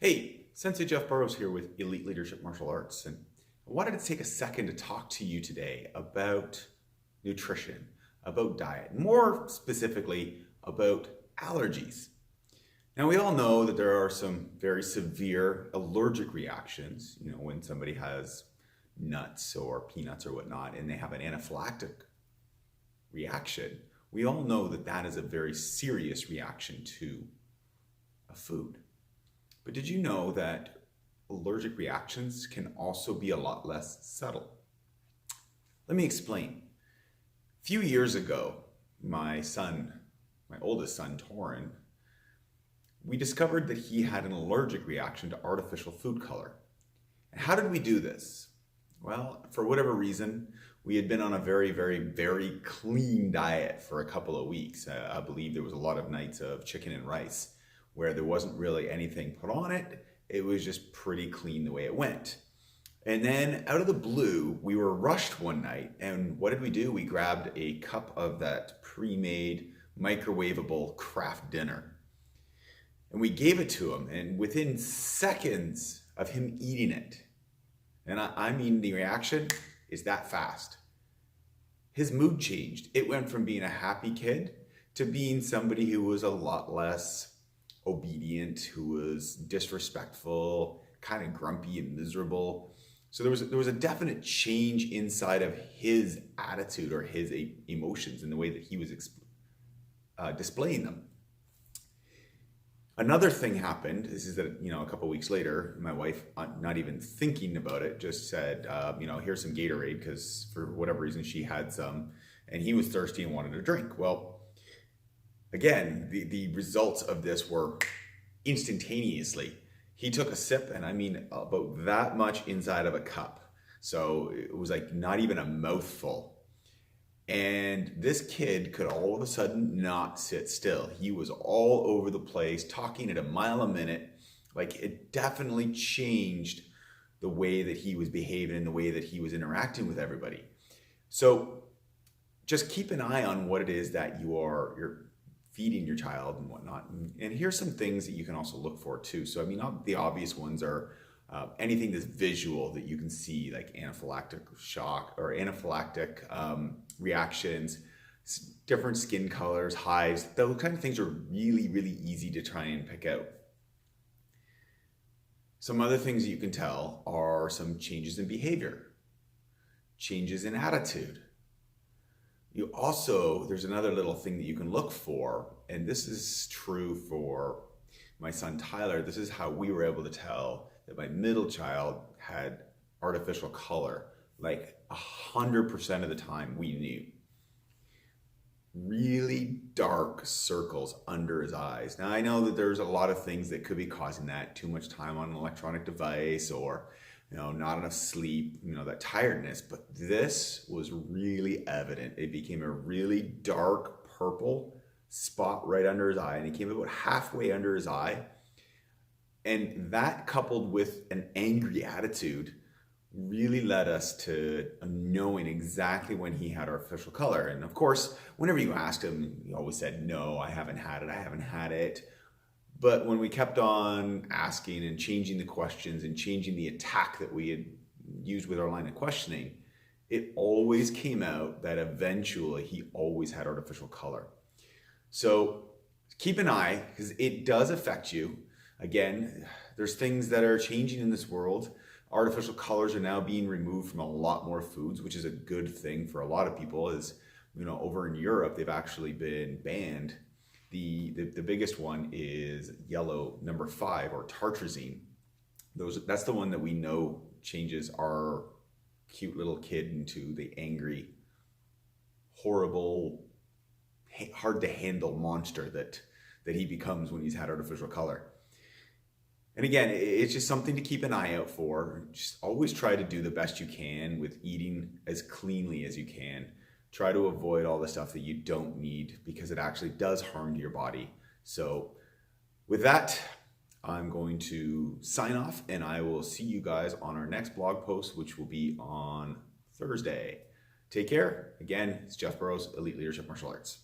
Hey, Sensei Jeff Burrows here with Elite Leadership Martial Arts, and I wanted to take a second to talk to you today about nutrition, about diet, more specifically about allergies. Now, we all know that there are some very severe allergic reactions, when somebody has nuts or peanuts or whatnot, and they have an anaphylactic reaction. We all know that that is a very serious reaction to a food. But did you know that allergic reactions can also be a lot less subtle? Let me explain. A few years ago, my oldest son, Torin, we discovered that he had an allergic reaction to artificial food color. And how did we do this? Well, for whatever reason, we had been on a very, very, very clean diet for a couple of weeks. I believe there was a lot of nights of chicken and rice where there wasn't really anything put on it. It was just pretty clean the way it went. And then out of the blue, we were rushed one night, and what did we do? We grabbed a cup of that pre-made microwavable Kraft dinner. And we gave it to him, and within seconds of him eating it, and I mean the reaction is that fast, his mood changed. It went from being a happy kid to being somebody who was a lot less obedient, who was disrespectful, kind of grumpy and miserable. So there was a definite change inside of his attitude or his emotions in the way that he was displaying them. Another thing happened. This is that a couple weeks later, my wife, not even thinking about it, just said, here's some Gatorade, because for whatever reason she had some, and he was thirsty and wanted a drink. Well, again, the results of this were instantaneously. He took a sip, and I mean about that much inside of a cup. So it was like not even a mouthful. And this kid could all of a sudden not sit still. He was all over the place, talking at a mile a minute. Like, it definitely changed the way that he was behaving and the way that he was interacting with everybody. So just keep an eye on what it is that you're feeding your child and whatnot. And here's some things that you can also look for too. So, the obvious ones are anything that's visual that you can see, like anaphylactic shock or anaphylactic reactions, different skin colors, hives. Those kind of things are really, really easy to try and pick out. Some other things that you can tell are some changes in behavior, changes in attitude. There's another little thing that you can look for, and this is true for my son Tyler. This is how we were able to tell that my middle child had artificial color. Like 100% of the time we knew. Really dark circles under his eyes. Now, I know that there's a lot of things that could be causing that. Too much time on an electronic device, or not enough sleep, that tiredness. But this was really evident. It became a really dark purple spot right under his eye, and it came about halfway under his eye. And that, coupled with an angry attitude, really led us to knowing exactly when he had artificial color. And of course, whenever you asked him, he always said, "No, I haven't had it. But when we kept on asking and changing the questions and changing the attack that we had used with our line of questioning, it always came out that eventually he always had artificial color. So keep an eye, because it does affect you. Again, there's things that are changing in this world. Artificial colors are now being removed from a lot more foods, which is a good thing for a lot of people. Over in Europe, they've actually been banned. The biggest one is yellow number 5, or tartrazine. That's the one that we know changes our cute little kid into the angry, horrible, hard to handle monster that he becomes when he's had artificial color. And again, it's just something to keep an eye out for. Just always try to do the best you can with eating as cleanly as you can. Try to avoid all the stuff that you don't need, because it actually does harm to your body. So with that, I'm going to sign off, and I will see you guys on our next blog post, which will be on Thursday. Take care. Again, it's Jeff Burrows, Elite Leadership Martial Arts.